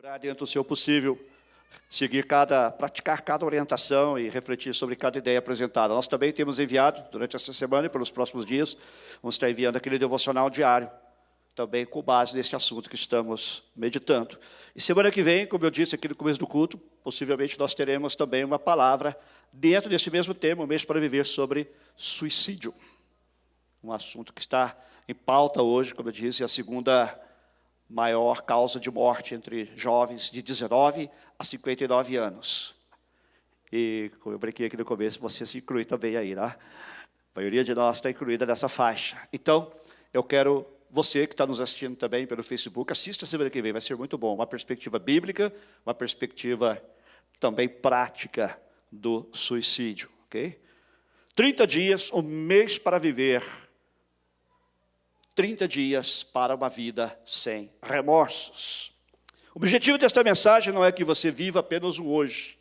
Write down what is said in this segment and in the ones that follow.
Procurar, dentro do seu possível, praticar cada orientação e refletir sobre cada ideia apresentada. Nós também temos enviado, durante esta semana e pelos próximos dias, vamos estar enviando aquele devocional diário, também com base nesse assunto que estamos meditando. E semana que vem, como eu disse aqui no começo do culto, possivelmente nós teremos também uma palavra dentro desse mesmo tema, um mês para viver, sobre suicídio. Um assunto que está em pauta hoje, como eu disse, é a segunda maior causa de morte entre jovens de 19 a 59 anos. E, como eu brinquei aqui no começo, você se inclui também aí, né? A maioria de nós está incluída nessa faixa. Então, eu quero, você que está nos assistindo também pelo Facebook, assista a semana que vem, vai ser muito bom. Uma perspectiva bíblica, uma perspectiva também prática do suicídio, ok? 30 dias, um mês para viver. 30 dias para uma vida sem remorsos. O objetivo desta mensagem não é que você viva apenas o hoje.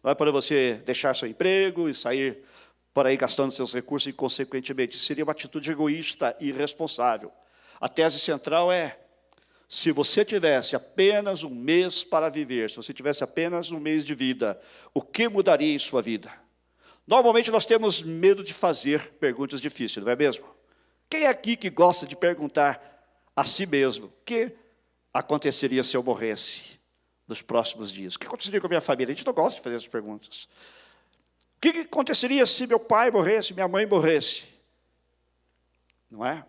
Não é para você deixar seu emprego e sair por aí gastando seus recursos inconsequentemente. Isso seria uma atitude egoísta e irresponsável. A tese central é, se você tivesse apenas um mês para viver, se você tivesse apenas um mês de vida, o que mudaria em sua vida? Normalmente nós temos medo de fazer perguntas difíceis, não é mesmo? Quem é aqui que gosta de perguntar a si mesmo, o que aconteceria se eu morresse nos próximos dias? O que aconteceria com a minha família? A gente não gosta de fazer essas perguntas. O que aconteceria se meu pai morresse, minha mãe morresse? Não é?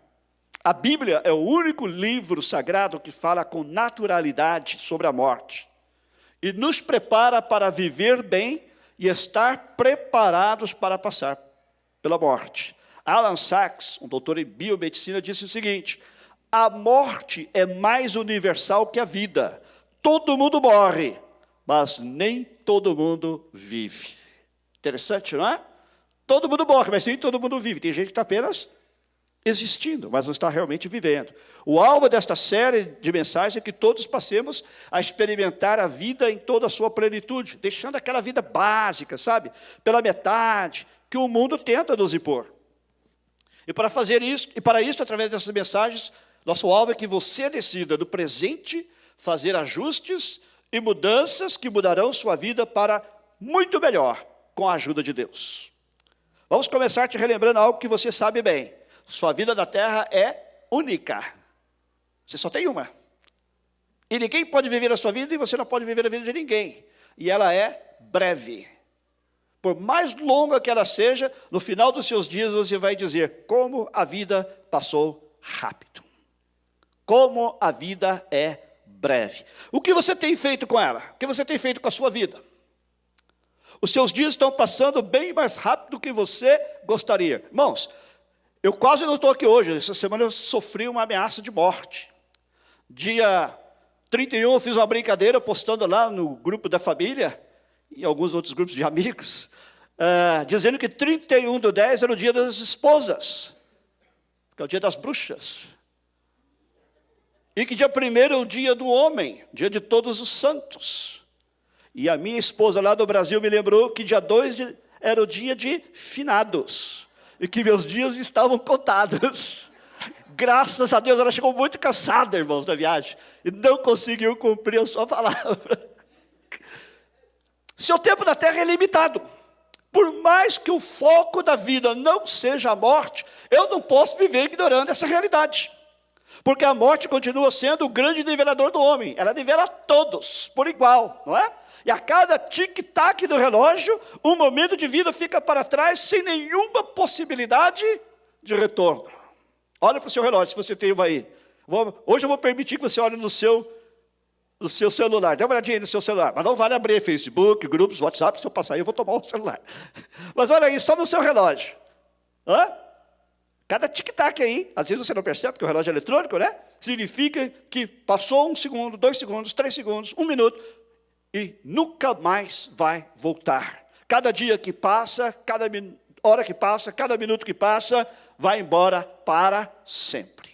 A Bíblia é o único livro sagrado que fala com naturalidade sobre a morte e nos prepara para viver bem e estar preparados para passar pela morte. Alan Sachs, um doutor em biomedicina, disse o seguinte: a morte é mais universal que a vida. Todo mundo morre, mas nem todo mundo vive. Interessante, não é? Todo mundo morre, mas nem todo mundo vive. Tem gente que está apenas existindo, mas não está realmente vivendo. O alvo desta série de mensagens é que todos passemos a experimentar a vida em toda a sua plenitude, deixando aquela vida básica, sabe? Pela metade, que o mundo tenta nos impor. E para fazer isso, através dessas mensagens, nosso alvo é que você decida, no presente, fazer ajustes e mudanças que mudarão sua vida para muito melhor, com a ajuda de Deus. Vamos começar te relembrando algo que você sabe bem. Sua vida na Terra é única. Você só tem uma. E ninguém pode viver a sua vida e você não pode viver a vida de ninguém. E ela é breve. Por mais longa que ela seja, no final dos seus dias você vai dizer como a vida passou rápido. Como a vida é breve. O que você tem feito com ela? O que você tem feito com a sua vida? Os seus dias estão passando bem mais rápido do que você gostaria. Irmãos, eu quase não estou aqui hoje. Essa semana eu sofri uma ameaça de morte. Dia 31 eu fiz uma brincadeira postando lá no grupo da família e alguns outros grupos de amigos, dizendo que 31/10 era o dia das esposas, que é o dia das bruxas. E que dia 1º é o dia do homem, dia de todos os santos. E a minha esposa lá do Brasil me lembrou que dia 2 era o dia de finados. E que meus dias estavam contados. Graças a Deus, ela chegou muito cansada, irmãos, da viagem. E não conseguiu cumprir a sua palavra. Seu tempo na Terra é limitado. Por mais que o foco da vida não seja a morte, eu não posso viver ignorando essa realidade. Porque a morte continua sendo o grande nivelador do homem. Ela nivela todos, por igual, não é? E a cada tic-tac do relógio, um momento de vida fica para trás sem nenhuma possibilidade de retorno. Olha para o seu relógio, se você tem uma aí. Hoje eu vou permitir que você olhe no seu celular. Dá uma olhadinha aí no seu celular. Mas não vale abrir Facebook, grupos, WhatsApp. Se eu passar aí, eu vou tomar o celular. Mas olha aí, só no seu relógio. Cada tic-tac aí, às vezes você não percebe, porque o relógio é eletrônico, né? Significa que passou 1 segundo, 2 segundos, 3 segundos, 1 minuto, e nunca mais vai voltar. Cada dia que passa, cada hora que passa, cada minuto que passa, vai embora para sempre.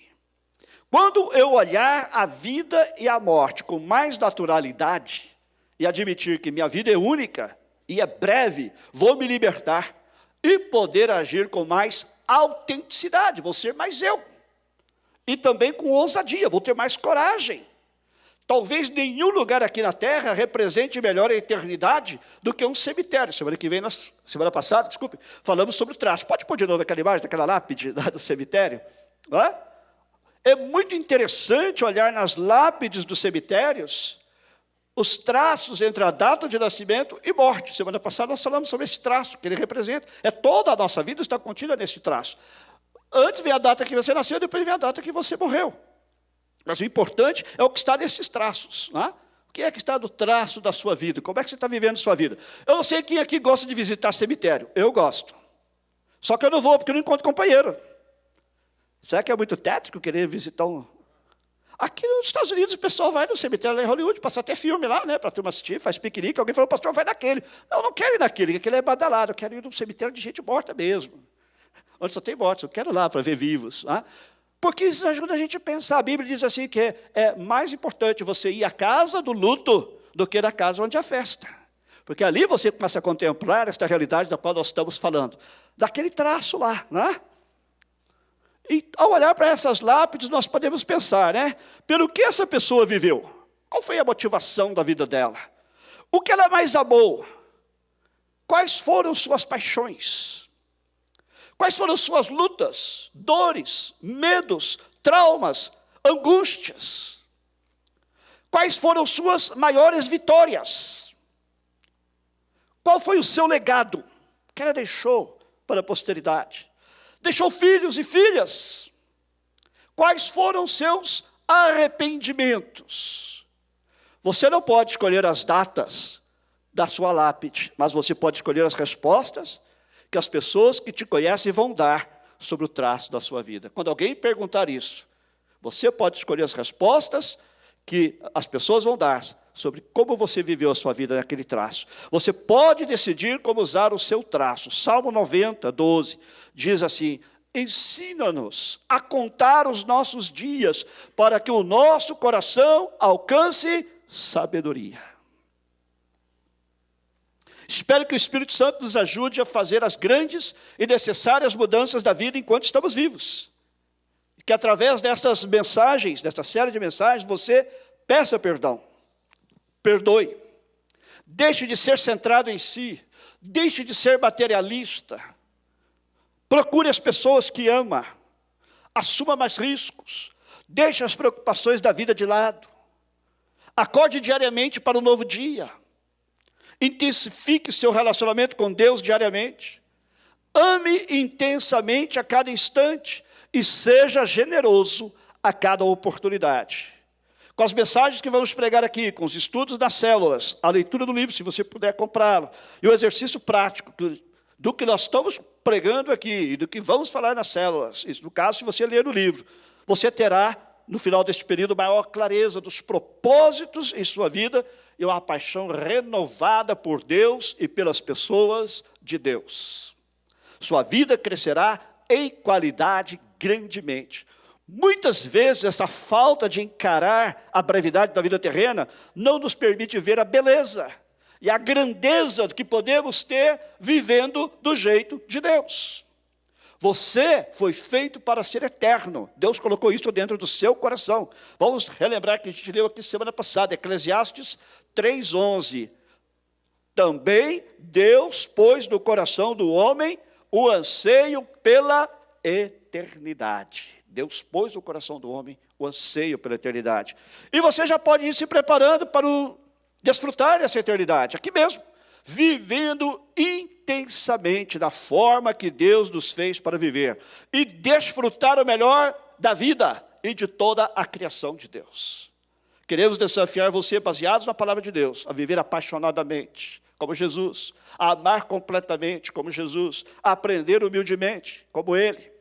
Quando eu olhar a vida e a morte com mais naturalidade e admitir que minha vida é única e é breve, vou me libertar e poder agir com mais autenticidade, vou ser mais eu. E também com ousadia, vou ter mais coragem. Talvez nenhum lugar aqui na terra represente melhor a eternidade do que um cemitério. Semana passada, falamos sobre o traço. Pode pôr de novo aquela imagem daquela lápide lá do cemitério? Não é? É muito interessante olhar nas lápides dos cemitérios os traços entre a data de nascimento e morte. Semana passada nós falamos sobre esse traço que ele representa. Toda a nossa vida está contida nesse traço. Antes vem a data que você nasceu, depois vem a data que você morreu. Mas o importante é o que está nesses traços. Não é? O que é que está no traço da sua vida? Como é que você está vivendo a sua vida? Eu não sei quem aqui gosta de visitar cemitério. Eu gosto. Só que eu não vou, porque eu não encontro companheiro. Será que é muito tétrico querer visitar um... Aqui nos Estados Unidos o pessoal vai no cemitério lá em Hollywood, passa até filme lá, né, para a turma assistir, faz piquenique. Alguém falou, pastor, vai naquele. Não, não quero ir naquele, aquele é badalado. Eu quero ir num cemitério de gente morta mesmo. Onde só tem mortos, eu quero ir lá para ver vivos. Tá? Porque isso ajuda a gente a pensar. A Bíblia diz assim que é mais importante você ir à casa do luto do que na casa onde há festa. Porque ali você começa a contemplar esta realidade da qual nós estamos falando. Daquele traço lá, né? E ao olhar para essas lápides, nós podemos pensar, né? Pelo que essa pessoa viveu? Qual foi a motivação da vida dela? O que ela mais amou? Quais foram suas paixões? Quais foram suas lutas, dores, medos, traumas, angústias? Quais foram suas maiores vitórias? Qual foi o seu legado que ela deixou para a posteridade? Deixou filhos e filhas? Quais foram seus arrependimentos? Você não pode escolher as datas da sua lápide, mas você pode escolher as respostas que as pessoas que te conhecem vão dar sobre o traço da sua vida. Quando alguém perguntar isso, você pode escolher as respostas que as pessoas vão dar sobre como você viveu a sua vida naquele traço. Você pode decidir como usar o seu traço. Salmo 90, 12, diz assim: ensina-nos a contar os nossos dias, para que o nosso coração alcance sabedoria. Espero que o Espírito Santo nos ajude a fazer as grandes e necessárias mudanças da vida enquanto estamos vivos. E que através destas mensagens, desta série de mensagens, você peça perdão. Perdoe. Deixe de ser centrado em si. Deixe de ser materialista. Procure as pessoas que ama. Assuma mais riscos. Deixe as preocupações da vida de lado. Acorde diariamente para um novo dia. Intensifique seu relacionamento com Deus diariamente. Ame intensamente a cada instante e seja generoso a cada oportunidade. Com as mensagens que vamos pregar aqui, com os estudos das células, a leitura do livro, se você puder comprá-lo, e o exercício prático do que nós estamos pregando aqui e do que vamos falar nas células, no caso, se você ler o livro, você terá, no final deste período, maior clareza dos propósitos em sua vida e uma paixão renovada por Deus e pelas pessoas de Deus. Sua vida crescerá em qualidade grandemente. Muitas vezes essa falta de encarar a brevidade da vida terrena não nos permite ver a beleza e a grandeza que podemos ter vivendo do jeito de Deus. Você foi feito para ser eterno. Deus colocou isso dentro do seu coração. Vamos relembrar que a gente leu aqui semana passada, Eclesiastes 3:11. Também Deus pôs no coração do homem o anseio pela eternidade. Deus pôs no coração do homem o anseio pela eternidade. E você já pode ir se preparando para desfrutar dessa eternidade, aqui mesmo, vivendo intensamente da forma que Deus nos fez para viver, e desfrutar o melhor da vida e de toda a criação de Deus. Queremos desafiar você, baseados na palavra de Deus, a viver apaixonadamente, como Jesus, a amar completamente, como Jesus, a aprender humildemente, como Ele,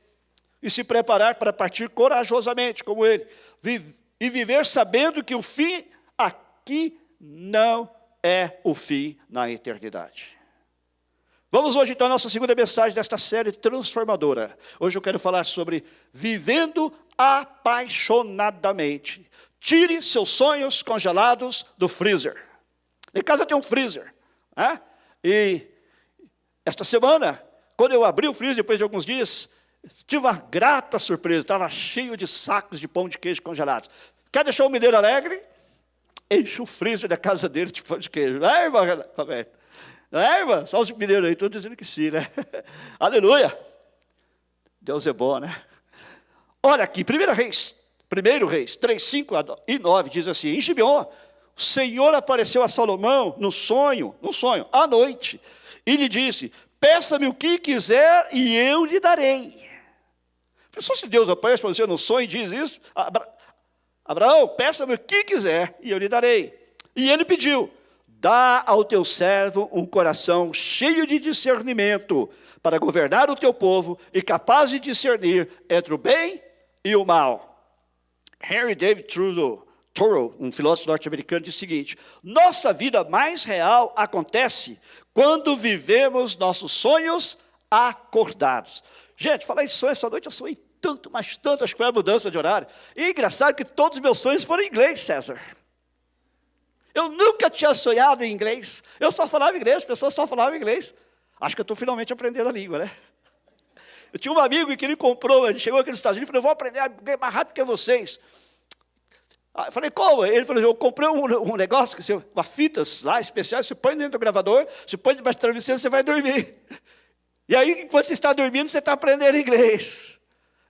e se preparar para partir corajosamente, como Ele, e viver sabendo que o fim aqui não é o fim na eternidade. Vamos hoje então à nossa segunda mensagem desta série transformadora. Hoje eu quero falar sobre vivendo apaixonadamente. Tire seus sonhos congelados do freezer. Em casa tem um freezer, né? E esta semana, quando eu abri o freezer, depois de alguns dias, tive uma grata surpresa, estava cheio de sacos de pão de queijo congelados. Quer deixar o mineiro alegre? enche o freezer da casa dele de pão de queijo. Não é, irmã Roberta? Não é, irmã? Só os mineiros aí, estão dizendo que sim, né? Aleluia! Deus é bom, né? Olha aqui, 1 Reis 3, 5 e 9, diz assim, em Gibeon, o Senhor apareceu a Salomão no sonho, à noite, e lhe disse, peça-me o que quiser e eu lhe darei. Só se Deus aparece para você no sonho e diz isso, Abraão, peça-me o que quiser e eu lhe darei. E ele pediu, dá ao teu servo um coração cheio de discernimento para governar o teu povo e capaz de discernir entre o bem e o mal. Henry David Thoreau, um filósofo norte-americano, diz o seguinte, nossa vida mais real acontece quando vivemos nossos sonhos acordados. Gente, falar em sonho essa noite, eu sonhei tanto, mas tanto, acho que foi a mudança de horário. E é engraçado que todos os meus sonhos foram em inglês, César. Eu nunca tinha sonhado em inglês. Eu só falava inglês, as pessoas só falavam inglês. Acho que eu estou finalmente aprendendo a língua, né? Eu tinha um amigo que ele comprou, ele chegou aqui nos Estados Unidos e falou, eu vou aprender mais rápido que vocês. Eu falei, como? Ele falou, eu comprei um negócio, uma fitas lá especiais, você põe dentro do gravador, você põe debaixo do travesseiro, você vai dormir. E aí, enquanto você está dormindo, você está aprendendo inglês.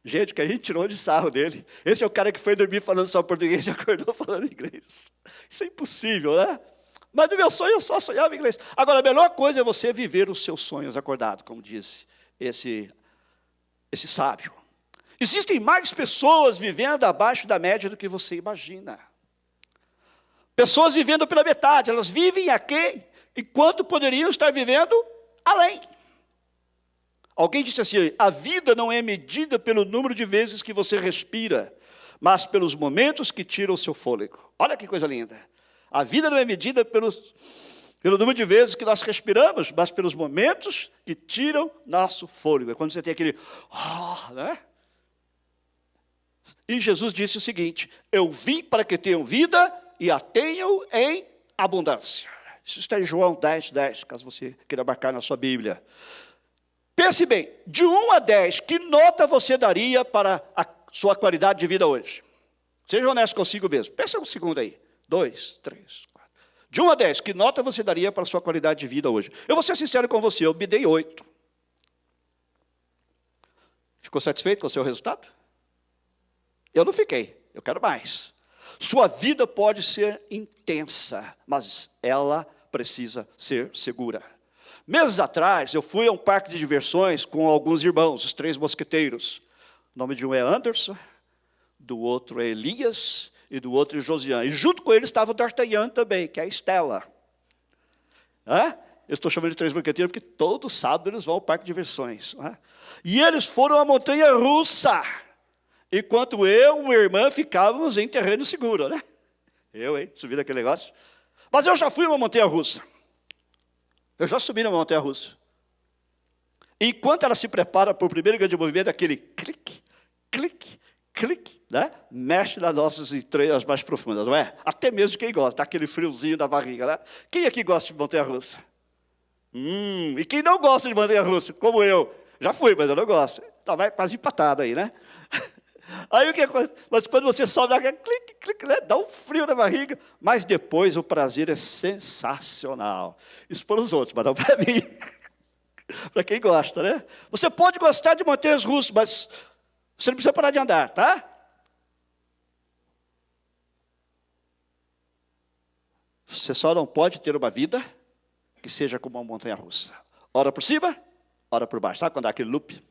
Gente, que a gente tirou de sarro dele. Esse é o cara que foi dormir falando só português e acordou falando inglês. Isso é impossível, né? Mas no meu sonho eu só sonhava inglês. Agora, a melhor coisa é você viver os seus sonhos acordado, como disse esse sábio. Existem mais pessoas vivendo abaixo da média do que você imagina. Pessoas vivendo pela metade, elas vivem aqui, enquanto poderiam estar vivendo além. Alguém disse assim, a vida não é medida pelo número de vezes que você respira, mas pelos momentos que tiram o seu fôlego. Olha que coisa linda. A vida não é medida pelo número de vezes que nós respiramos, mas pelos momentos que tiram nosso fôlego. É quando você tem aquele, né? E Jesus disse o seguinte, eu vim para que tenham vida e a tenham em abundância. Isso está em João 10:10, caso você queira marcar na sua Bíblia. Pense bem, de 1 a 10, que nota você daria para a sua qualidade de vida hoje? Seja honesto consigo mesmo. Pensa um segundo aí. 2, 3, 4. De 1 a 10, que nota você daria para a sua qualidade de vida hoje? Eu vou ser sincero com você, eu me dei 8. Ficou satisfeito com o seu resultado? Eu não fiquei, eu quero mais. Sua vida pode ser intensa, mas ela precisa ser segura. Meses atrás, eu fui a um parque de diversões com alguns irmãos, os 3 mosqueteiros. O nome de um é Anderson, do outro é Elias e do outro é Josiane. E junto com eles estava o D'Artagnan também, que é a Estela. Eu estou chamando de 3 mosqueteiros porque todo sábado eles vão ao parque de diversões. E eles foram à montanha-russa, enquanto eu e minha irmã ficávamos em terreno seguro, né? Subi naquele negócio. Mas eu já fui a uma montanha-russa. Eu já subi numa montanha-russa. Enquanto ela se prepara para o primeiro grande movimento, aquele clique, clique, clique, né? Mexe nas nossas entranhas mais profundas, não é? Até mesmo quem gosta, dá aquele friozinho na barriga, né? Quem aqui gosta de montanha-russa? E quem não gosta de montanha-russa, como eu? Já fui, mas eu não gosto. Então vai quase empatado aí, né? Aí o que acontece? Mas quando você sobe, dá clique, clique, né? Dá um frio na barriga, mas depois o prazer é sensacional. Isso para os outros, mas não para mim. Para quem gosta, né? Você pode gostar de montanhas russas, mas você não precisa parar de andar, tá? Você só não pode ter uma vida que seja como uma montanha russa. Ora por cima, ora por baixo. Sabe quando dá aquele loop?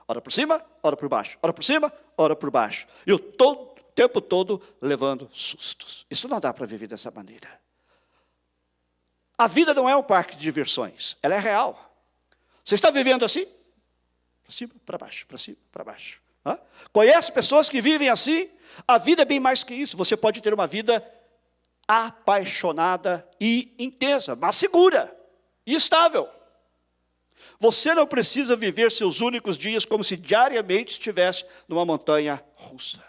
Ora por cima, ora por baixo. Ora por cima, ora por baixo. E o tempo todo levando sustos. Isso não dá para viver dessa maneira. A vida não é um parque de diversões. Ela é real. Você está vivendo assim? Para cima, para baixo, para cima, para baixo. Conhece pessoas que vivem assim? A vida é bem mais que isso. Você pode ter uma vida apaixonada e intensa, mas segura e estável. Você não precisa viver seus únicos dias como se diariamente estivesse numa montanha russa.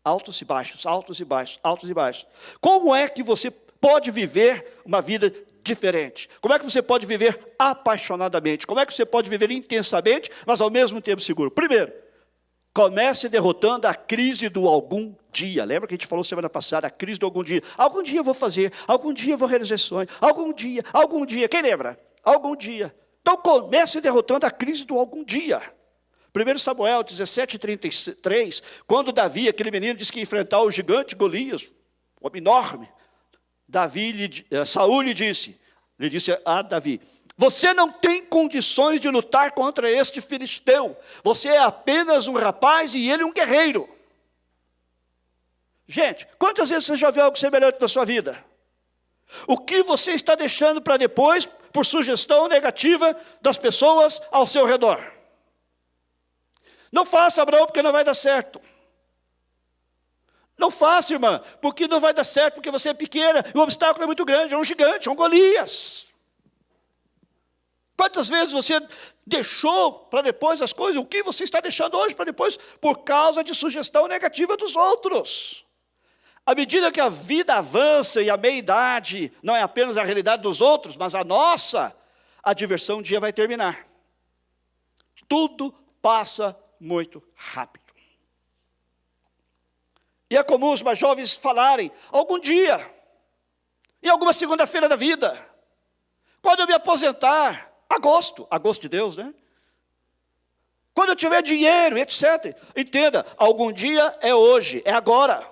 Altos e baixos, altos e baixos, altos e baixos. Como é que você pode viver uma vida diferente? Como é que você pode viver apaixonadamente? Como é que você pode viver intensamente, mas ao mesmo tempo seguro? Primeiro, comece derrotando a crise do algum dia. Lembra que a gente falou semana passada, a crise do algum dia. Algum dia eu vou fazer, algum dia eu vou realizar esse sonho, algum dia. Quem lembra? Algum dia. Então comece derrotando a crise do algum dia. 1 Samuel 17:33, quando Davi, aquele menino, disse que ia enfrentar o gigante Golias, um homem enorme, Saul lhe disse a Davi: você não tem condições de lutar contra este filisteu. Você é apenas um rapaz e ele um guerreiro. Gente, quantas vezes você já viu algo semelhante na sua vida? O que você está deixando para depois, por sugestão negativa das pessoas ao seu redor? Não faça, Abraão, porque não vai dar certo. Não faça, irmã, porque não vai dar certo, porque você é pequena, e o obstáculo é muito grande, é um gigante, é um Golias. Quantas vezes você deixou para depois as coisas? O que você está deixando hoje para depois? Por causa de sugestão negativa dos outros. À medida que a vida avança e a meia-idade não é apenas a realidade dos outros, mas a nossa, a diversão um dia vai terminar. Tudo passa muito rápido. E é comum os mais jovens falarem, algum dia, em alguma segunda-feira da vida, quando eu me aposentar, agosto de Deus, né? Quando eu tiver dinheiro, etc. Entenda, algum dia é hoje, é agora.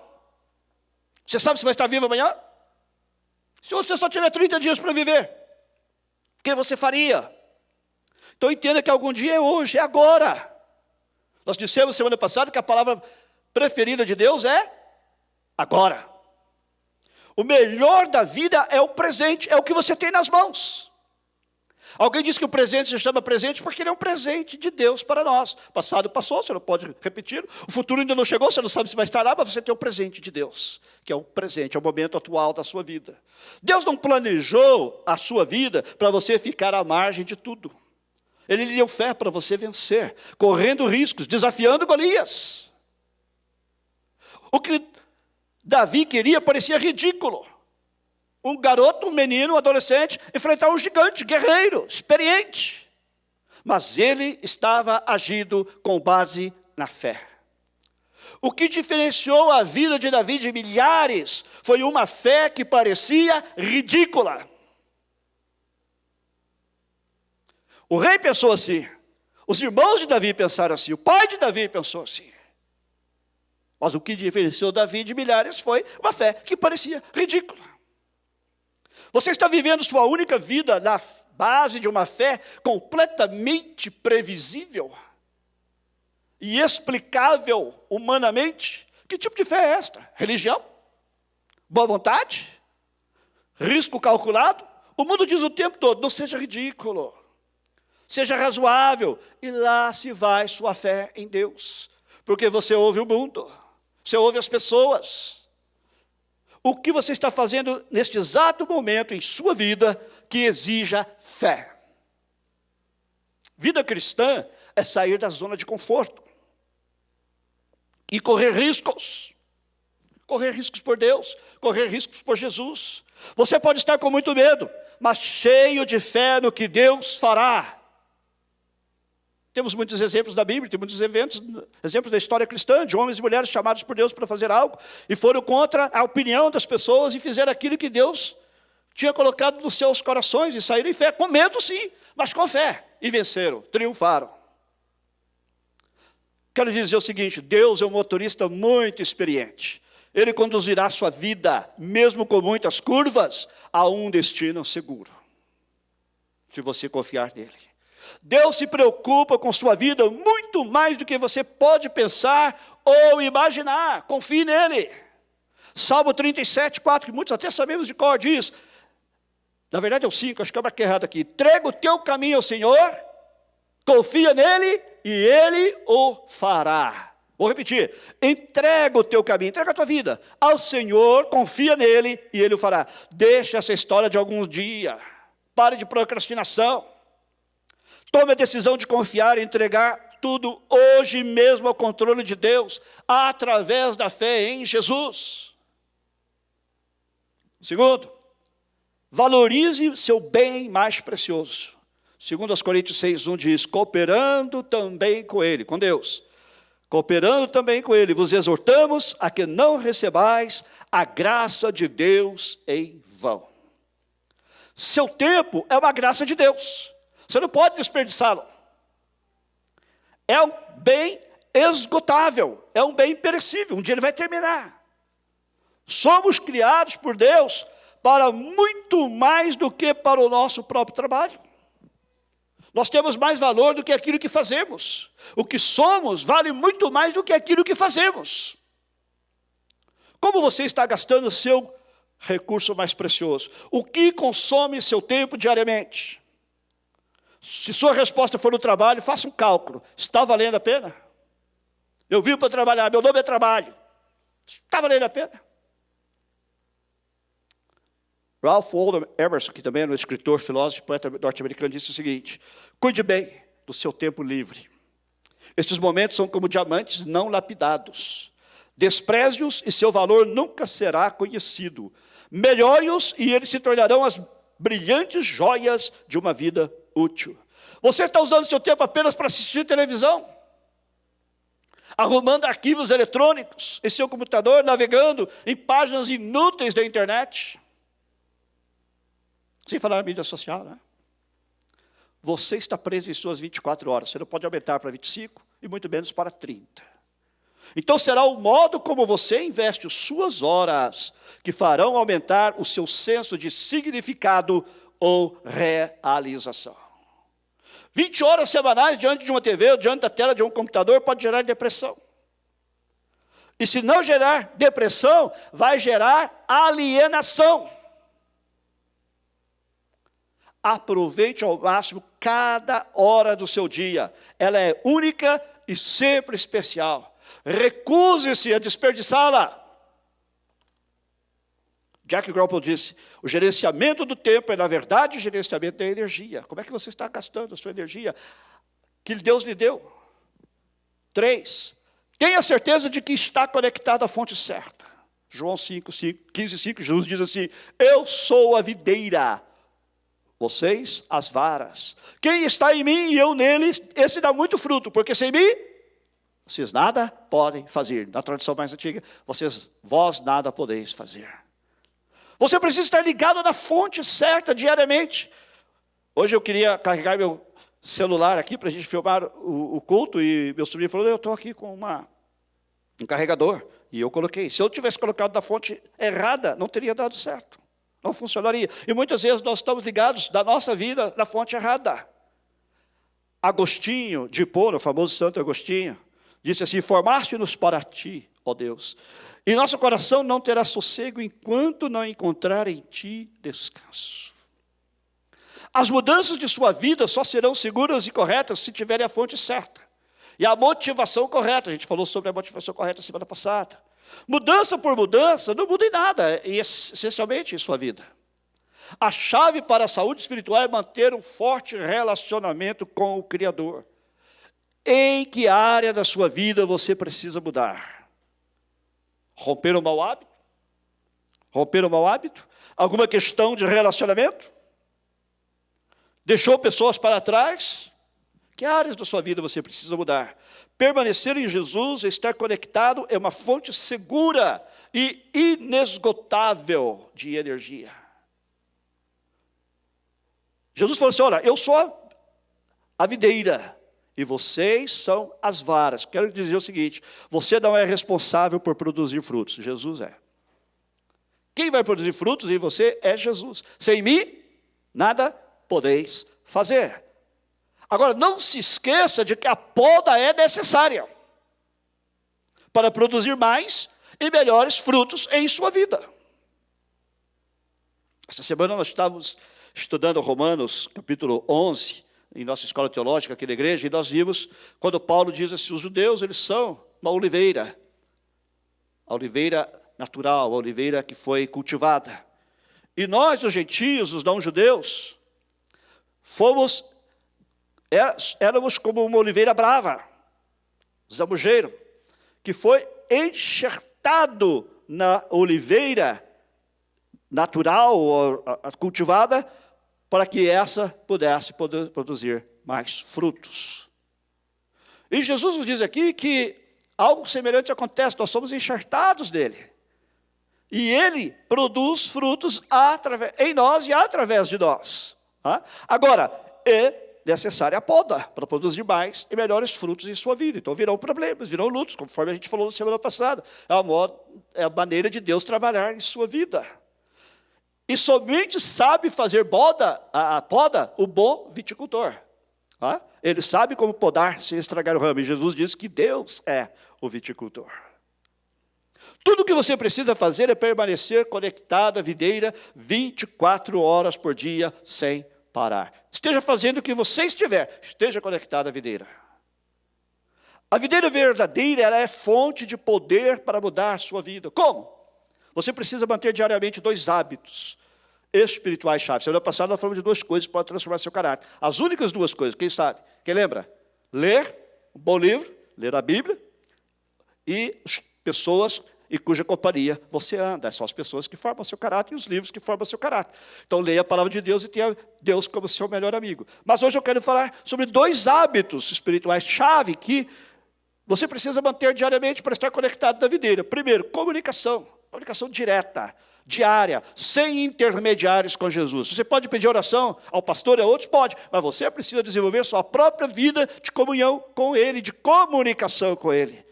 Você sabe se vai estar vivo amanhã? Se você só tiver 30 dias para viver, o que você faria? Então entenda que algum dia é hoje, é agora. Nós dissemos semana passada que a palavra preferida de Deus é agora. O melhor da vida é o presente, é o que você tem nas mãos. Alguém diz que o presente se chama presente porque ele é um presente de Deus para nós. O passado passou, você não pode repetir. O futuro ainda não chegou, você não sabe se vai estar lá, mas você tem o presente de Deus, que é o presente, é o momento atual da sua vida. Deus não planejou a sua vida para você ficar à margem de tudo. Ele lhe deu fé para você vencer, correndo riscos, desafiando Golias. O que Davi queria parecia ridículo. Um garoto, um menino, um adolescente, enfrentar um gigante, guerreiro, experiente. Mas ele estava agindo com base na fé. O que diferenciou a vida de Davi de milhares foi uma fé que parecia ridícula. O rei pensou assim, os irmãos de Davi pensaram assim, o pai de Davi pensou assim. Mas o que diferenciou Davi de milhares foi uma fé que parecia ridícula. Você está vivendo sua única vida na base de uma fé completamente previsível e explicável humanamente? Que tipo de fé é esta? Religião? Boa vontade? Risco calculado? O mundo diz o tempo todo, não seja ridículo. Seja razoável. E lá se vai sua fé em Deus. Porque você ouve o mundo. Você ouve as pessoas. O que você está fazendo neste exato momento em sua vida que exija fé? Vida cristã é sair da zona de conforto e correr riscos. Correr riscos por Deus, correr riscos por Jesus. Você pode estar com muito medo, mas cheio de fé no que Deus fará. Temos muitos exemplos da Bíblia, tem muitos exemplos da história cristã, de homens e mulheres chamados por Deus para fazer algo, e foram contra a opinião das pessoas, e fizeram aquilo que Deus tinha colocado nos seus corações, e saíram em fé, com medo sim, mas com fé, e venceram, triunfaram. Quero dizer o seguinte, Deus é um motorista muito experiente, Ele conduzirá a sua vida, mesmo com muitas curvas, a um destino seguro, se você confiar nele. Deus se preocupa com sua vida muito mais do que você pode pensar ou imaginar. Confie nele. Salmo 37:4, que muitos até sabemos de cor, diz, na verdade é o 5, acho que eu marquei errado aqui. Entrega o teu caminho ao Senhor, confia nele e ele o fará. Vou repetir, entrega o teu caminho, entrega a tua vida ao Senhor, confia nele e ele o fará. Deixa essa história de algum dia, pare de procrastinação. Tome a decisão de confiar e entregar tudo hoje mesmo ao controle de Deus, através da fé em Jesus. Segundo, valorize seu bem mais precioso. Segundo Coríntios 6:1 diz, cooperando também com Ele, com Deus, cooperando também com ele, vos exortamos a que não recebais a graça de Deus em vão. Seu tempo é uma graça de Deus. Você não pode desperdiçá-lo. É um bem esgotável, é um bem perecível. Um dia ele vai terminar. Somos criados por Deus para muito mais do que para o nosso próprio trabalho. Nós temos mais valor do que aquilo que fazemos. O que somos vale muito mais do que aquilo que fazemos. Como você está gastando o seu recurso mais precioso? O que consome seu tempo diariamente? Se sua resposta for no trabalho, faça um cálculo. Está valendo a pena? Eu vim para trabalhar, meu nome é trabalho. Está valendo a pena? Ralph Waldo Emerson, que também era um escritor, filósofo, poeta norte-americano, disse o seguinte: cuide bem do seu tempo livre. Estes momentos são como diamantes não lapidados. Despreze-os e seu valor nunca será conhecido. Melhore-os e eles se tornarão as brilhantes joias de uma vida útil. Você está usando seu tempo apenas para assistir televisão? Arrumando arquivos eletrônicos em seu computador, navegando em páginas inúteis da internet? Sem falar na mídia social, né? Você está preso em suas 24 horas. Você não pode aumentar para 25 e muito menos para 30. Então será o modo como você investe suas horas que farão aumentar o seu senso de significado ou realização. 20 horas semanais diante de uma TV ou diante da tela de um computador pode gerar depressão. E se não gerar depressão, vai gerar alienação. Aproveite ao máximo cada hora do seu dia. Ela é única e sempre especial. Recuse-se a desperdiçá-la. Jack Grapple disse: o gerenciamento do tempo é, na verdade, o gerenciamento da energia. Como é que você está gastando a sua energia que Deus lhe deu? 3. Tenha certeza de que está conectado à fonte certa. João 15:5, Jesus diz assim: eu sou a videira, vocês as varas. Quem está em mim e eu nele, esse dá muito fruto, porque sem mim vocês nada podem fazer. Na tradição mais antiga, vós nada podeis fazer. Você precisa estar ligado na fonte certa diariamente. Hoje eu queria carregar meu celular aqui para a gente filmar o culto, e meu sobrinho falou: eu estou aqui com um carregador. E eu coloquei. Se eu tivesse colocado na fonte errada, não teria dado certo. Não funcionaria. E muitas vezes nós estamos ligados da nossa vida na fonte errada. Agostinho de Hipona, o famoso Santo Agostinho, disse assim: formaste-nos para ti, ó Deus, e nosso coração não terá sossego enquanto não encontrar em ti descanso. As mudanças de sua vida só serão seguras e corretas se tiverem a fonte certa. E a motivação correta. A gente falou sobre a motivação correta semana passada. Mudança por mudança não muda em nada, essencialmente em sua vida. A chave para a saúde espiritual é manter um forte relacionamento com o Criador. Em que área da sua vida você precisa mudar? Romper um mau hábito? Romper um mau hábito? Alguma questão de relacionamento? Deixou pessoas para trás? Que áreas da sua vida você precisa mudar? Permanecer em Jesus, estar conectado, é uma fonte segura e inesgotável de energia. Jesus falou assim: olha, eu sou a videira e vocês são as varas. Quero dizer o seguinte: você não é responsável por produzir frutos, Jesus é. Quem vai produzir frutos em você é Jesus. Sem mim, nada podeis fazer. Agora, não se esqueça de que a poda é necessária para produzir mais e melhores frutos em sua vida. Esta semana nós estávamos estudando Romanos, capítulo 11, em nossa escola teológica aqui da igreja, e nós vimos quando Paulo diz assim: os judeus, eles são uma oliveira, a oliveira natural, a oliveira que foi cultivada. E nós, os gentios, os não-judeus, éramos como uma oliveira brava, zamujeiro, que foi enxertado na oliveira natural, ou cultivada, para que essa pudesse produzir mais frutos. E Jesus nos diz aqui que Algo semelhante acontece, nós somos enxertados nele. E ele produz frutos em nós e através de nós. Agora, é necessária a poda para produzir mais e melhores frutos em sua vida. Então virão problemas, virão lutas, conforme a gente falou na semana passada. É a maneira de Deus trabalhar em sua vida. E somente sabe fazer a poda o bom viticultor. Ele sabe como podar sem estragar o ramo. E Jesus diz que Deus é o viticultor. Tudo o que você precisa fazer é permanecer conectado à videira 24 horas por dia, sem parar. Esteja fazendo o que você esteja conectado à videira. A videira verdadeira, ela é fonte de poder para mudar a sua vida. Como? Você precisa manter diariamente 2 hábitos espirituais chaves. Semana passada nós falamos de 2 coisas que podem transformar seu caráter. As únicas 2 coisas, quem sabe? Quem lembra? Ler um bom livro, ler a Bíblia, e pessoas e cuja companhia você anda. São as pessoas que formam seu caráter e os livros que formam seu caráter. Então leia a palavra de Deus e tenha Deus como seu melhor amigo. Mas hoje eu quero falar sobre 2 hábitos espirituais chave que você precisa manter diariamente para estar conectado na videira. Primeiro, comunicação direta, diária, sem intermediários com Jesus. Você pode pedir oração ao pastor e a outros? Pode, mas você precisa desenvolver sua própria vida de comunhão com Ele, de comunicação com Ele.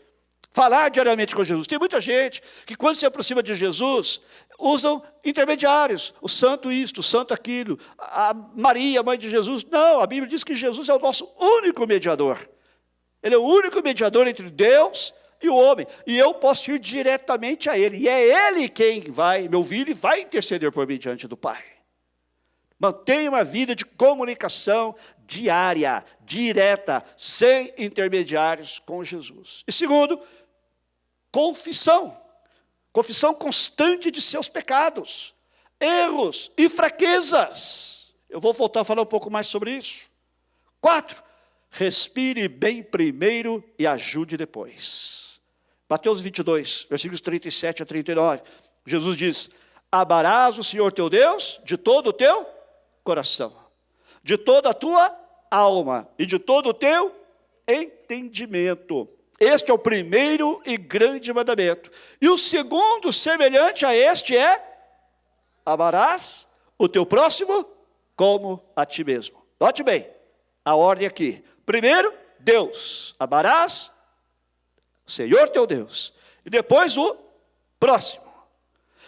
Falar diariamente com Jesus. Tem muita gente que quando se aproxima de Jesus, usam intermediários, o santo isto, o santo aquilo, a Maria, mãe de Jesus. Não, a Bíblia diz que Jesus é o nosso único mediador. Ele é o único mediador entre Deus e o homem. E eu posso ir diretamente a Ele. E é Ele quem vai me ouvir e vai interceder por mim diante do Pai. Mantenha uma vida de comunicação diária, direta, sem intermediários com Jesus. E segundo, confissão constante de seus pecados, erros e fraquezas. Eu vou voltar a falar um pouco mais sobre isso. 4, respire bem primeiro e ajude depois. Mateus 22, versículos 37 a 39. Jesus diz: amarás o Senhor teu Deus de todo o teu coração, de toda a tua alma e de todo o teu entendimento. Este é o primeiro e grande mandamento. E o segundo, semelhante a este, é: amarás o teu próximo como a ti mesmo. Note bem, a ordem aqui. Primeiro, Deus. Amarás o Senhor teu Deus. E depois o próximo.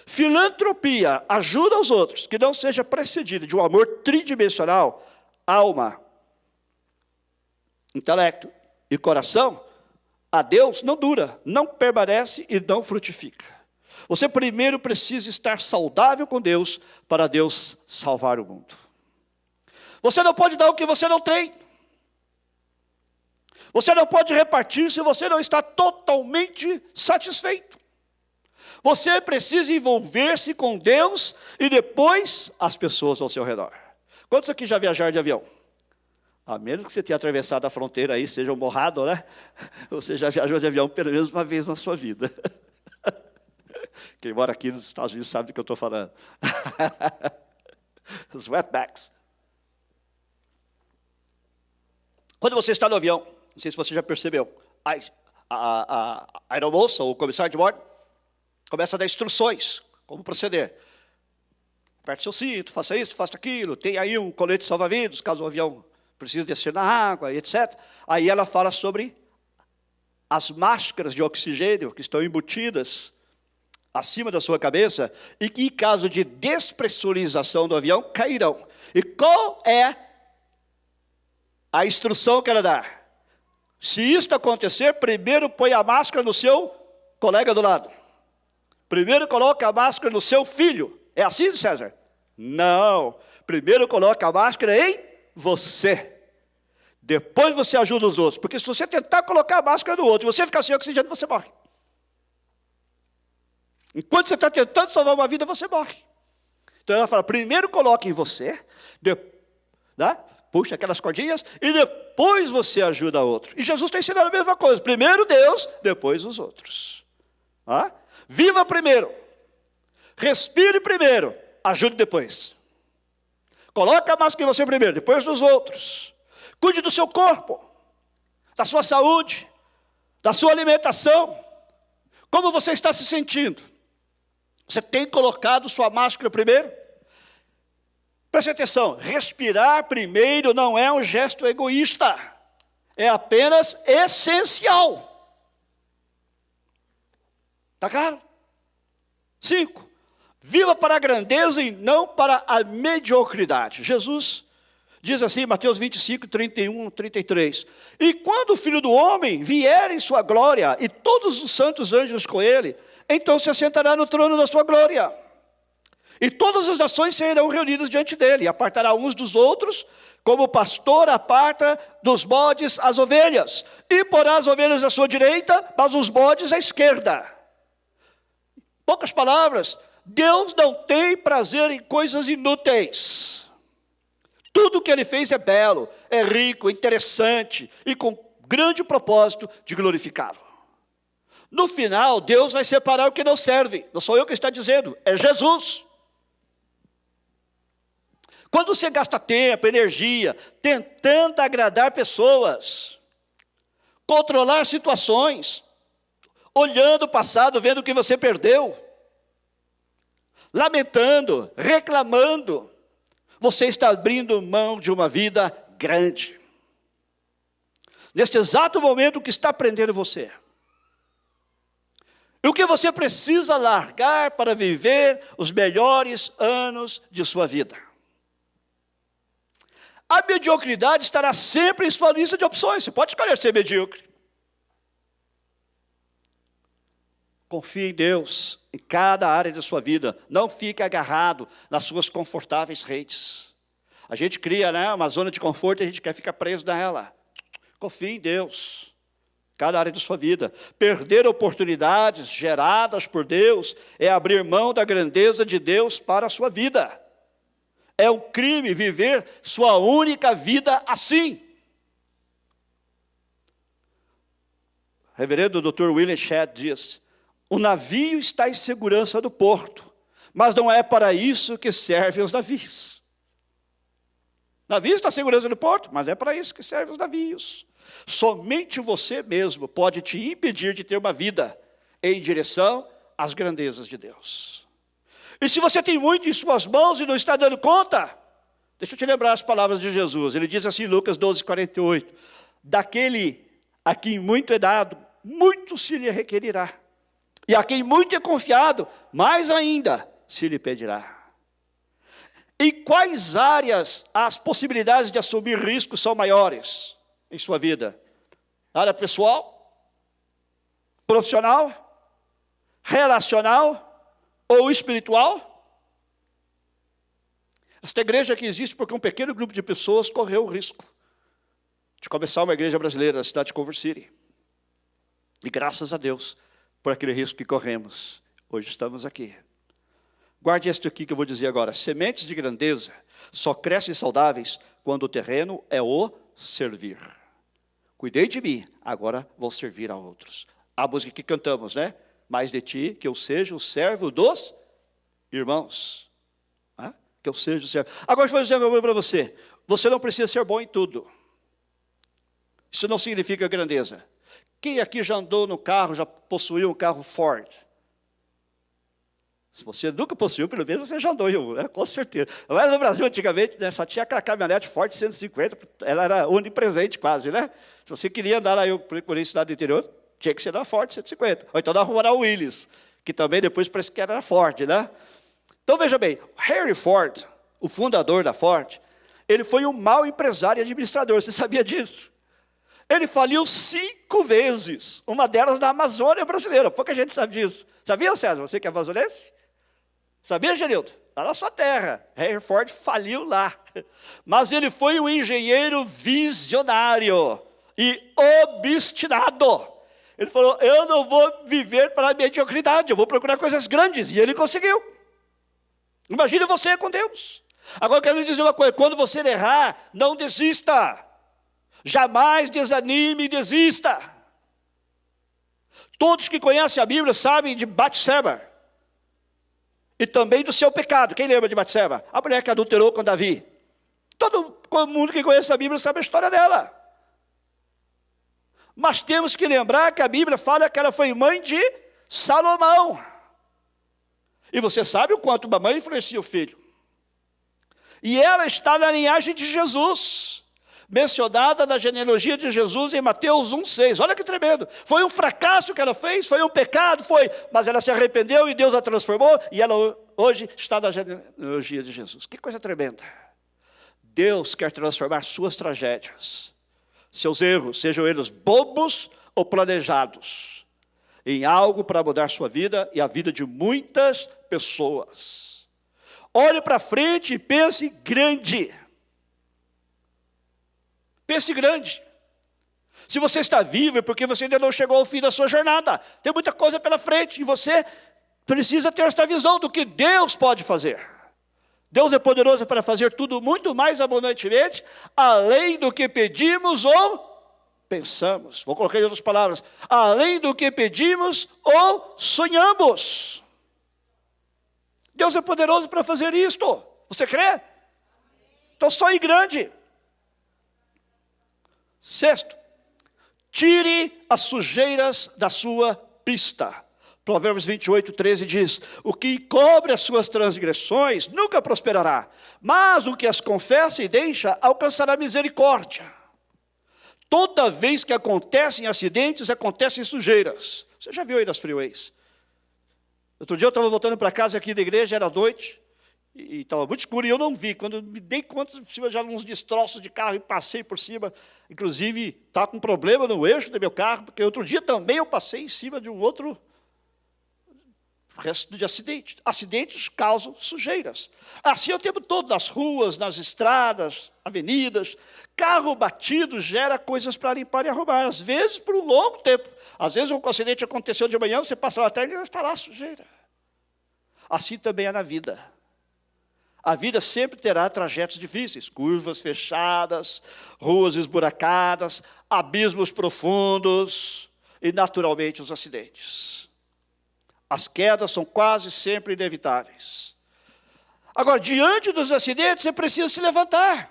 Filantropia, ajuda aos outros, que não seja precedida de um amor tridimensional, alma, intelecto e coração, a Deus não dura, não permanece e não frutifica. Você primeiro precisa estar saudável com Deus para Deus salvar o mundo. Você não pode dar o que você não tem. Você não pode repartir se você não está totalmente satisfeito. Você precisa envolver-se com Deus e depois as pessoas ao seu redor. Quantos aqui já viajaram de avião? A menos que você tenha atravessado a fronteira aí, seja um borrado, né? Você já viajou de avião pelo menos uma vez na sua vida. Quem mora aqui nos Estados Unidos sabe do que eu estou falando. Os wetbacks. Quando você está no avião, não sei se você já percebeu, a aeromoça, ou o comissário de bordo, começa a dar instruções, como proceder. Aperte seu cinto, faça isso, faça aquilo, tem aí um colete salva-vidas, caso o avião precise descer na água, etc. Aí ela fala sobre as máscaras de oxigênio que estão embutidas acima da sua cabeça e que, em caso de despressurização do avião, cairão. E qual é a instrução que ela dá? Se isto acontecer, primeiro põe a máscara no seu colega do lado. Primeiro coloca a máscara no seu filho. É assim, César? Não. Primeiro coloca a máscara em você. Depois você ajuda os outros. Porque se você tentar colocar a máscara no outro e você ficar sem oxigênio, você morre. Enquanto você está tentando salvar uma vida, você morre. Então ela fala, primeiro coloque em você, né? Puxa aquelas cordinhas, e depois você ajuda outro. E Jesus está ensinando a mesma coisa. Primeiro Deus, depois os outros. Viva primeiro. Respire primeiro. Ajude depois. Coloque a máscara em você primeiro, depois dos outros. Cuide do seu corpo, da sua saúde, da sua alimentação. Como você está se sentindo? Você tem colocado sua máscara primeiro? Preste atenção, respirar primeiro não é um gesto egoísta, é apenas essencial. Está claro? 5. Viva para a grandeza e não para a mediocridade. Jesus diz assim, Mateus 25, 31, 33. E quando o Filho do Homem vier em sua glória, e todos os santos anjos com ele, então se assentará no trono da sua glória. E todas as nações serão reunidas diante dele, e apartará uns dos outros, como o pastor aparta dos bodes as ovelhas, e porá as ovelhas à sua direita, mas os bodes à esquerda. Poucas palavras, Deus não tem prazer em coisas inúteis. Tudo o que ele fez é belo, é rico, é interessante, e com grande propósito de glorificá-lo. No final, Deus vai separar o que não serve. Não sou eu que está dizendo, é Jesus. Quando você gasta tempo, energia, tentando agradar pessoas, controlar situações, olhando o passado, vendo o que você perdeu, lamentando, reclamando, você está abrindo mão de uma vida grande. Neste exato momento, o que está prendendo você? E o que você precisa largar para viver os melhores anos de sua vida? A mediocridade estará sempre em sua lista de opções. Você pode escolher ser medíocre. Confie em Deus em cada área da sua vida. Não fique agarrado nas suas confortáveis redes. A gente cria, uma zona de conforto e a gente quer ficar preso nela. Confie em Deus. Cada área da sua vida. Perder oportunidades geradas por Deus é abrir mão da grandeza de Deus para a sua vida. É um crime viver sua única vida assim. O reverendo Dr. William Shedd diz: o navio está em segurança do porto, mas não é para isso que servem os navios. O navio está em segurança do porto, mas é para isso que servem os navios. Somente você mesmo pode te impedir de ter uma vida em direção às grandezas de Deus. E se você tem muito em suas mãos e não está dando conta, deixa eu te lembrar as palavras de Jesus. Ele diz assim, Lucas 12, 48, daquele a quem muito é dado, muito se lhe requerirá. E a quem muito é confiado, mais ainda se lhe pedirá. Em quais áreas as possibilidades de assumir riscos são maiores em sua vida? Área pessoal? Profissional? Relacional? Ou espiritual? Esta igreja aqui existe porque um pequeno grupo de pessoas correu o risco de começar uma igreja brasileira na cidade de Culver City. E graças a Deus por aquele risco que corremos, hoje estamos aqui. Guarde este aqui que eu vou dizer agora. Sementes de grandeza só crescem saudáveis quando o terreno é o servir. Cuidei de mim, agora vou servir a outros. A música que cantamos, Mais de ti, que eu seja o servo dos irmãos. Que eu seja o servo. Agora eu vou dizer uma coisa para você. Você não precisa ser bom em tudo. Isso não significa grandeza. Quem aqui já andou no carro, já possuiu um carro Ford? Se você nunca possuiu, pelo menos você já andou em um, com certeza. Mas no Brasil, antigamente, só tinha aquela caminhonete Ford 150, ela era onipresente quase, Se você queria andar lá, eu procurei cidade do interior, tinha que ser na Ford 150. Ou então na rua Willis, que também depois parece que era na Ford, Então veja bem, Henry Ford, o fundador da Ford, ele foi um mau empresário e administrador, você sabia disso? Ele faliu 5 vezes, uma delas na Amazônia brasileira, pouca gente sabe disso. Sabia, César, você que é amazonense? Sabia, Genildo? Lá na sua terra, Henry Ford faliu lá. Mas ele foi um engenheiro visionário e obstinado. Ele falou, eu não vou viver para a mediocridade, eu vou procurar coisas grandes. E ele conseguiu. Imagine você com Deus. Agora eu quero lhe dizer uma coisa, quando você errar, não desista. Jamais desanime e desista. Todos que conhecem a Bíblia sabem de Batseba. E também do seu pecado. Quem lembra de Batseba? A mulher que adulterou com Davi. Todo mundo que conhece a Bíblia sabe a história dela. Mas temos que lembrar que a Bíblia fala que ela foi mãe de Salomão. E você sabe o quanto uma mãe influencia o filho. E ela está na linhagem de Jesus, mencionada na genealogia de Jesus em Mateus 1,6. Olha que tremendo. Foi um fracasso que ela fez, foi um pecado, mas ela se arrependeu e Deus a transformou, e ela hoje está na genealogia de Jesus. Que coisa tremenda. Deus quer transformar suas tragédias, seus erros, sejam eles bobos ou planejados, em algo para mudar sua vida e a vida de muitas pessoas. Olhe para frente e pense grande. Pense grande. Se você está vivo é porque você ainda não chegou ao fim da sua jornada. Tem muita coisa pela frente e você precisa ter esta visão do que Deus pode fazer. Deus é poderoso para fazer tudo muito mais abundantemente, além do que pedimos ou pensamos. Vou colocar em outras palavras. Além do que pedimos ou sonhamos. Deus é poderoso para fazer isto. Você crê? Então sonhe grande. Sexto, tire as sujeiras da sua pista. Provérbios 28:13 diz: o que encobre as suas transgressões nunca prosperará, mas o que as confessa e deixa alcançará misericórdia. Toda vez que acontecem acidentes, acontecem sujeiras. Você já viu aí nas freeways? Outro dia eu estava voltando para casa aqui da igreja, era noite, e estava muito escuro, e eu não vi. Quando me dei conta, por cima já uns destroços de carro, e passei por cima. Inclusive, está com problema no eixo do meu carro, porque outro dia também eu passei em cima de um outro resto de acidente. Acidentes causam sujeiras. Assim é o tempo todo, nas ruas, nas estradas, avenidas. Carro batido gera coisas para limpar e arrumar, às vezes por um longo tempo. Às vezes um acidente aconteceu de manhã, você passa lá até e está lá sujeira. Assim também é na vida. A vida sempre terá trajetos difíceis, curvas fechadas, ruas esburacadas, abismos profundos e, naturalmente, os acidentes. As quedas são quase sempre inevitáveis. Agora, diante dos acidentes, você precisa se levantar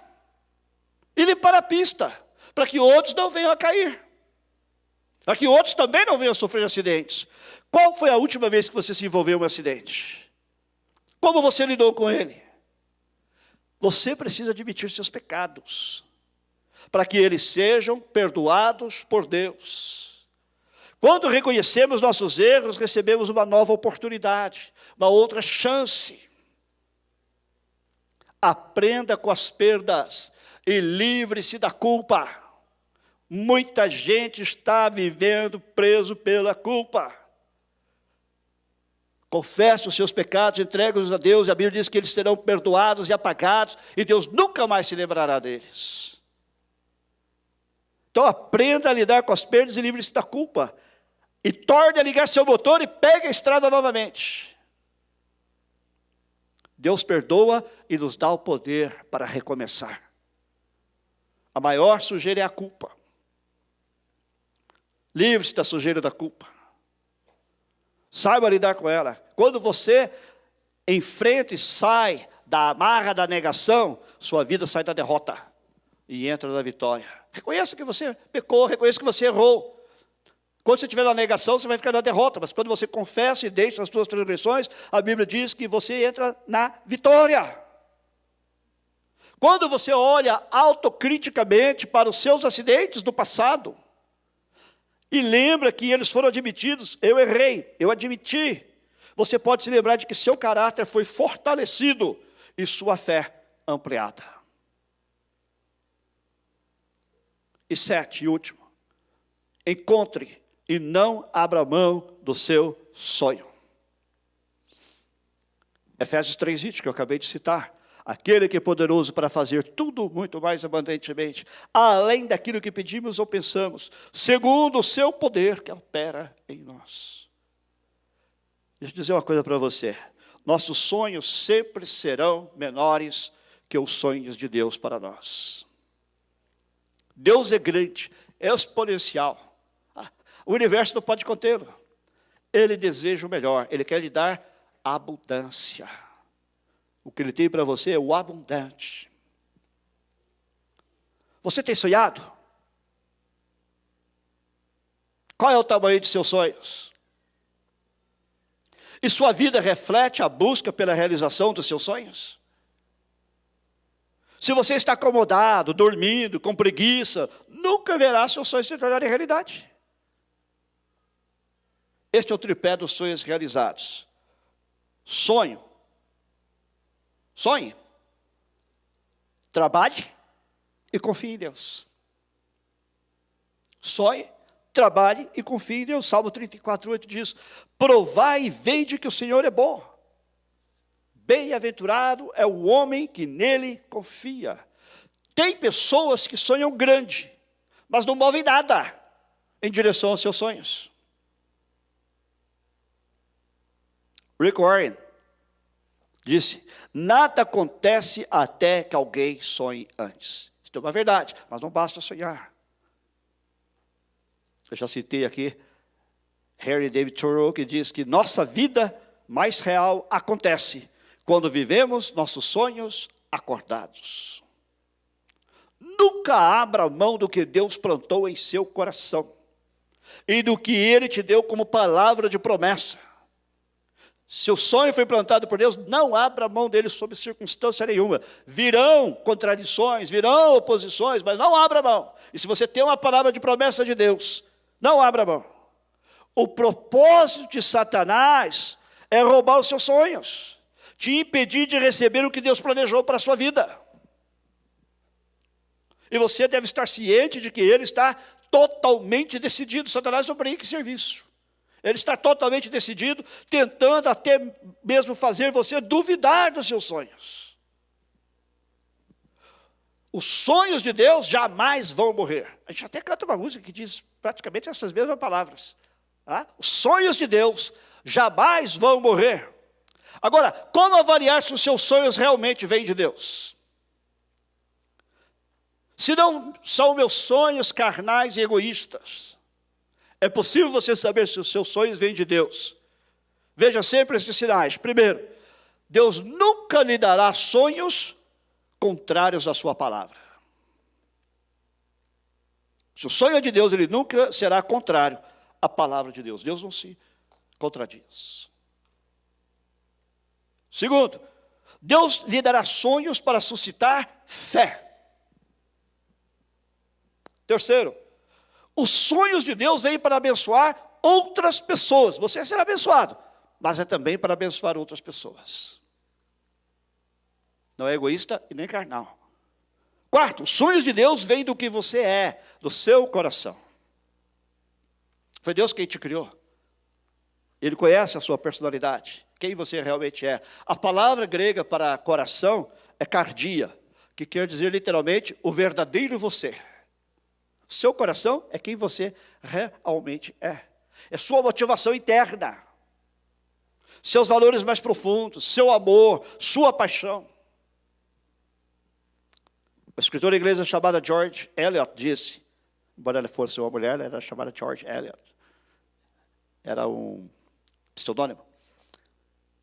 e limpar a pista, para que outros não venham a cair, para que outros também não venham a sofrer acidentes. Qual foi a última vez que você se envolveu em um acidente? Como você lidou com ele? Você precisa admitir seus pecados, para que eles sejam perdoados por Deus. Quando reconhecemos nossos erros, recebemos uma nova oportunidade, uma outra chance. Aprenda com as perdas e livre-se da culpa. Muita gente está vivendo preso pela culpa. Confesse os seus pecados, entregue-os a Deus, e a Bíblia diz que eles serão perdoados e apagados, e Deus nunca mais se lembrará deles. Então aprenda a lidar com as perdas e livre-se da culpa. E torne a ligar seu motor e pegue a estrada novamente. Deus perdoa e nos dá o poder para recomeçar. A maior sujeira é a culpa. Livre-se da sujeira da culpa. Saiba lidar com ela. Quando você enfrenta e sai da amarra da negação, sua vida sai da derrota e entra na vitória. Reconheça que você pecou, reconheça que você errou. Quando você estiver na negação, você vai ficar na derrota. Mas quando você confessa e deixa as suas transgressões, a Bíblia diz que você entra na vitória. Quando você olha autocriticamente para os seus acidentes do passado, e lembra que eles foram admitidos, eu errei, eu admiti, você pode se lembrar de que seu caráter foi fortalecido e sua fé ampliada. E 7, e último, encontre e não abra mão do seu sonho. Efésios 3:20, que eu acabei de citar. Aquele que é poderoso para fazer tudo muito mais abundantemente, além daquilo que pedimos ou pensamos, segundo o seu poder que opera em nós. Deixa eu dizer uma coisa para você. Nossos sonhos sempre serão menores que os sonhos de Deus para nós. Deus é grande, é exponencial. O universo não pode contê-lo. Ele deseja o melhor, Ele quer lhe dar abundância. O que Ele tem para você é o abundante. Você tem sonhado? Qual é o tamanho de seus sonhos? E sua vida reflete a busca pela realização dos seus sonhos? Se você está acomodado, dormindo, com preguiça, nunca verá seus sonhos se tornarem realidade. Este é o tripé dos sonhos realizados. Sonho. Sonhe. Trabalhe e confie em Deus. Sonhe, trabalhe e confie em Deus. Salmo 34:8 diz: provai e vede que o Senhor é bom. Bem-aventurado é o homem que nele confia. Tem pessoas que sonham grande, mas não movem nada em direção aos seus sonhos. Rick Warren disse: nada acontece até que alguém sonhe antes. Isso é uma verdade, mas não basta sonhar. Eu já citei aqui Henry David Thoreau, que diz que nossa vida mais real acontece quando vivemos nossos sonhos acordados. Nunca abra mão do que Deus plantou em seu coração e do que Ele te deu como palavra de promessa. Se o sonho foi plantado por Deus, não abra mão dele sob circunstância nenhuma. Virão contradições, virão oposições, mas não abra mão. E se você tem uma palavra de promessa de Deus, não abra mão. O propósito de Satanás é roubar os seus sonhos, te impedir de receber o que Deus planejou para a sua vida. E você deve estar ciente de que ele está totalmente decidido. Satanás não brinca em serviço. Ele está totalmente decidido, tentando até mesmo fazer você duvidar dos seus sonhos. Os sonhos de Deus jamais vão morrer. A gente até canta uma música que diz praticamente essas mesmas palavras. Tá? Os sonhos de Deus jamais vão morrer. Agora, como avaliar se os seus sonhos realmente vêm de Deus? Se não são meus sonhos carnais e egoístas, é possível você saber se os seus sonhos vêm de Deus. Veja sempre esses sinais. Primeiro, Deus nunca lhe dará sonhos contrários à sua palavra. Se o sonho é de Deus, ele nunca será contrário à palavra de Deus. Deus não se contradiz. Segundo, Deus lhe dará sonhos para suscitar fé. Terceiro, os sonhos de Deus vêm para abençoar outras pessoas. Você será abençoado, mas é também para abençoar outras pessoas. Não é egoísta e nem carnal. Quarto, os sonhos de Deus vêm do que você é, do seu coração. Foi Deus quem te criou. Ele conhece a sua personalidade, quem você realmente é. A palavra grega para coração é cardia, que quer dizer literalmente o verdadeiro você. Seu coração é quem você realmente é. É sua motivação interna. Seus valores mais profundos, seu amor, sua paixão. O escritor inglês chamado George Eliot disse, embora ela fosse uma mulher, ela era chamada George Eliot. Era um pseudônimo.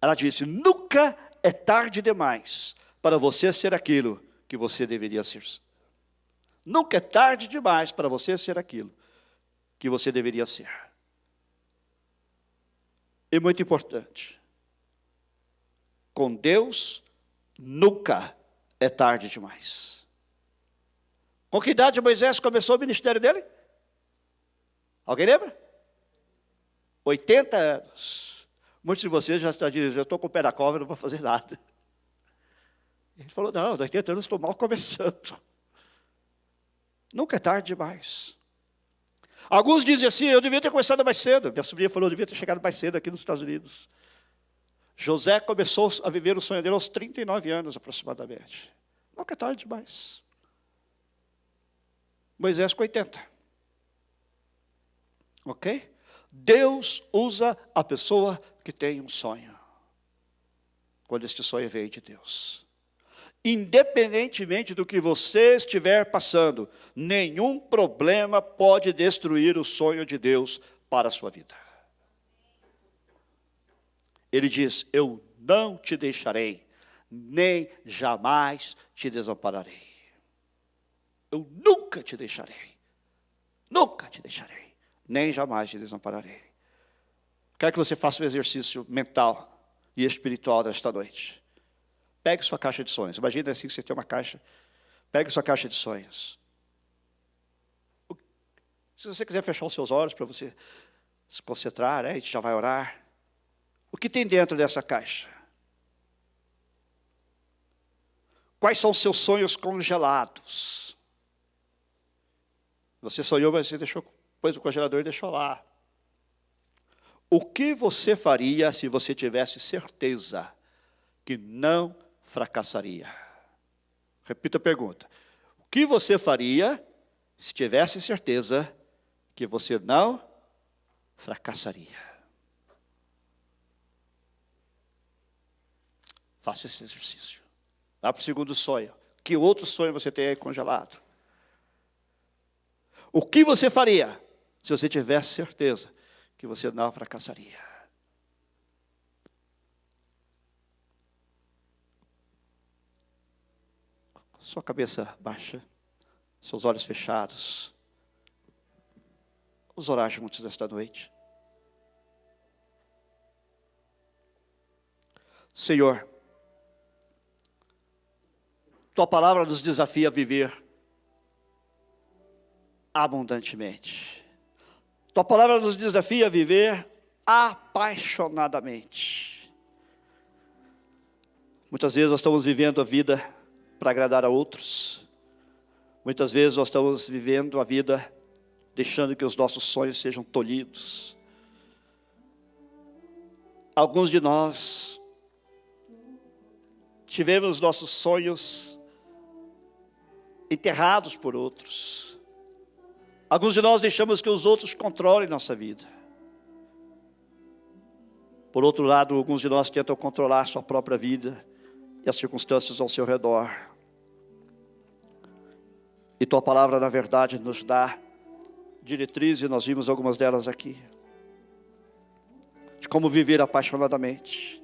Ela disse: nunca é tarde demais para você ser aquilo que você deveria ser. Nunca é tarde demais para você ser aquilo que você deveria ser. E muito importante, com Deus nunca é tarde demais. Com que idade Moisés começou o ministério dele? Alguém lembra? 80 anos. Muitos de vocês já estão dizendo: eu estou com o pé na cova, não vou fazer nada. Ele falou: não, 80 anos estou mal começando. Nunca é tarde demais. Alguns dizem assim: eu devia ter começado mais cedo. Minha sobrinha falou: eu devia ter chegado mais cedo aqui nos Estados Unidos. José começou a viver o sonho dele aos 39 anos aproximadamente. Nunca é tarde demais. Moisés com 80. Ok? Deus usa a pessoa que tem um sonho, quando este sonho veio de Deus. Independentemente do que você estiver passando, nenhum problema pode destruir o sonho de Deus para a sua vida. Ele diz: eu não te deixarei, nem jamais te desampararei. Eu nunca te deixarei, nunca te deixarei, nem jamais te desampararei. Quero que você faça um exercício mental e espiritual nesta noite. Pegue sua caixa de sonhos. Imagina assim que você tem uma caixa. Pegue sua caixa de sonhos. Se você quiser fechar os seus olhos para você se concentrar, a gente já vai orar. O que tem dentro dessa caixa? Quais são os seus sonhos congelados? Você sonhou, mas você pôs no congelador e deixou lá. O que você faria se você tivesse certeza que não fracassaria? Repita a pergunta. O que você faria se tivesse certeza que você não fracassaria? Faça esse exercício. Vá para o segundo sonho. Que outro sonho você tem aí congelado? O que você faria se você tivesse certeza que você não fracassaria? Sua cabeça baixa, seus olhos fechados. Vamos orar juntos nesta noite. Senhor, Tua palavra nos desafia a viver abundantemente. Tua palavra nos desafia a viver apaixonadamente. Muitas vezes nós estamos vivendo a vida para agradar a outros. Muitas vezes nós estamos vivendo a vida deixando que os nossos sonhos sejam tolhidos. Alguns de nós tivemos nossos sonhos enterrados por outros. Alguns de nós deixamos que os outros controlem nossa vida. Por outro lado, alguns de nós tentam controlar sua própria vida e as circunstâncias ao seu redor. E Tua palavra, na verdade, nos dá diretrizes, e nós vimos algumas delas aqui, de como viver apaixonadamente.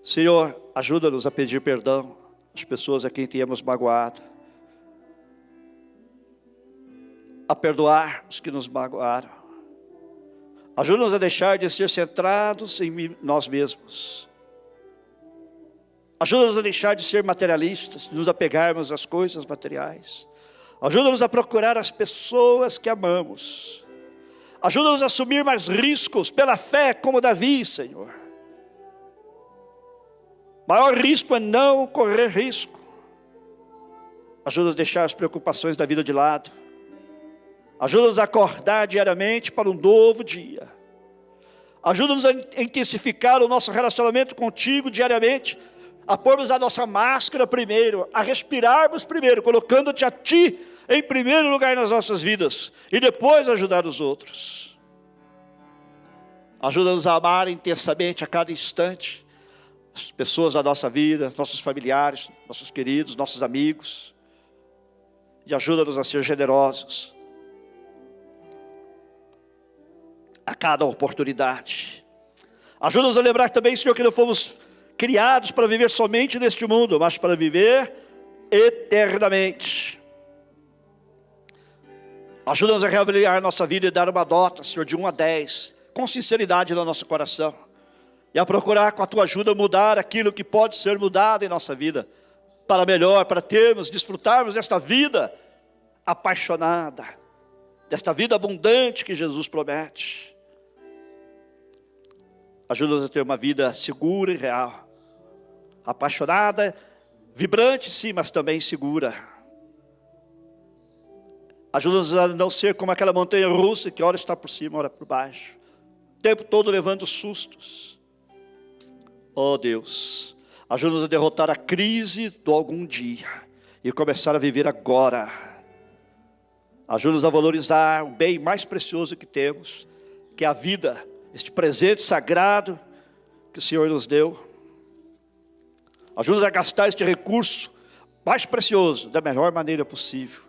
Senhor, ajuda-nos a pedir perdão às pessoas a quem temos magoado, a perdoar os que nos magoaram. Ajuda-nos a deixar de ser centrados em nós mesmos. Ajuda-nos a deixar de ser materialistas, de nos apegarmos às coisas materiais. Ajuda-nos a procurar as pessoas que amamos. Ajuda-nos a assumir mais riscos pela fé, como Davi, Senhor. Maior risco é não correr risco. Ajuda-nos a deixar as preocupações da vida de lado. Ajuda-nos a acordar diariamente para um novo dia. Ajuda-nos a intensificar o nosso relacionamento contigo diariamente, a pormos a nossa máscara primeiro, a respirarmos primeiro, colocando-te a Ti em primeiro lugar nas nossas vidas, e depois ajudar os outros. Ajuda-nos a amar intensamente a cada instante as pessoas da nossa vida, nossos familiares, nossos queridos, nossos amigos, e ajuda-nos a ser generosos a cada oportunidade. Ajuda-nos a lembrar também, Senhor, que não fomos criados para viver somente neste mundo, mas para viver eternamente. Ajuda-nos a reavaliar nossa vida e dar uma nota, Senhor, de 1 a 10, com sinceridade no nosso coração, e a procurar com a Tua ajuda mudar aquilo que pode ser mudado em nossa vida, para melhor, para desfrutarmos desta vida apaixonada, desta vida abundante que Jesus promete. Ajuda-nos a ter uma vida segura e real, apaixonada, vibrante sim, mas também segura. Ajuda-nos a não ser como aquela montanha russa que ora está por cima, ora por baixo, o tempo todo levando sustos. Oh Deus, ajuda-nos a derrotar a crise do algum dia e começar a viver agora. Ajuda-nos a valorizar o bem mais precioso que temos, que é a vida, este presente sagrado que o Senhor nos deu. Ajuda-nos a gastar este recurso mais precioso da melhor maneira possível.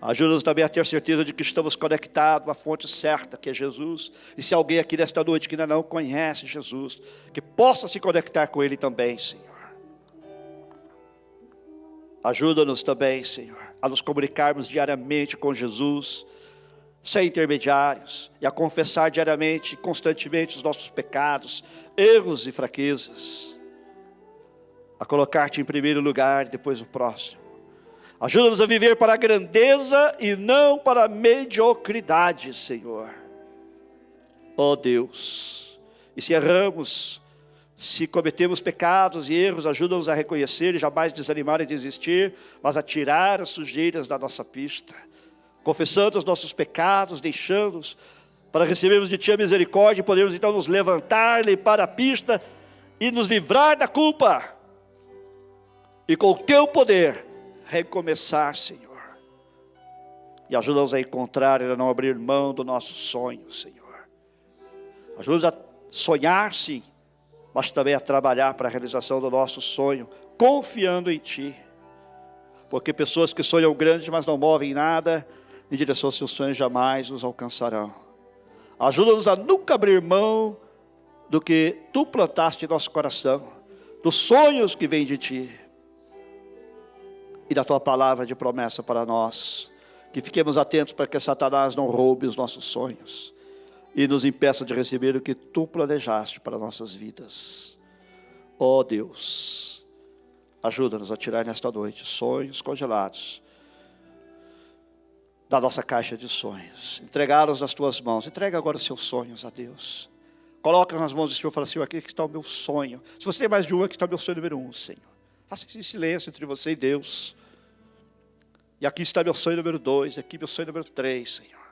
Ajuda-nos também a ter certeza de que estamos conectados à fonte certa, que é Jesus. E se alguém aqui nesta noite que ainda não conhece Jesus, que possa se conectar com Ele também, Senhor. Ajuda-nos também, Senhor, a nos comunicarmos diariamente com Jesus, sem intermediários, e a confessar diariamente, constantemente os nossos pecados, erros e fraquezas, a colocar-te em primeiro lugar e depois o próximo. Ajuda-nos a viver para a grandeza e não para a mediocridade, Senhor. Ó Deus, e se erramos, se cometemos pecados e erros, ajuda-nos a reconhecer e jamais desanimar e desistir, mas a tirar as sujeiras da nossa pista, confessando os nossos pecados, deixando-os, para recebermos de Ti a misericórdia e podermos então nos levantar, limpar a pista e nos livrar da culpa. E com o Teu poder, recomeçar, Senhor. E ajuda-nos a encontrar e a não abrir mão do nosso sonho, Senhor. Ajuda-nos a sonhar, sim, mas também a trabalhar para a realização do nosso sonho, confiando em Ti. Porque pessoas que sonham grande, mas não movem nada, em direção aos seus sonhos jamais os alcançarão. Ajuda-nos a nunca abrir mão do que Tu plantaste em nosso coração, dos sonhos que vêm de Ti, e da Tua palavra de promessa para nós. Que fiquemos atentos para que Satanás não roube os nossos sonhos e nos impeça de receber o que Tu planejaste para nossas vidas. Ó Deus, ajuda-nos a tirar nesta noite sonhos congelados da nossa caixa de sonhos, entregá-los nas Tuas mãos. Entrega agora os seus sonhos a Deus. Coloca nas mãos do Senhor e fala: Senhor, aqui está o meu sonho. Se você tem mais de um, aqui está o meu sonho número 1, Senhor. Faça isso em silêncio entre você e Deus. E aqui está meu sonho número 2, aqui meu sonho número 3, Senhor.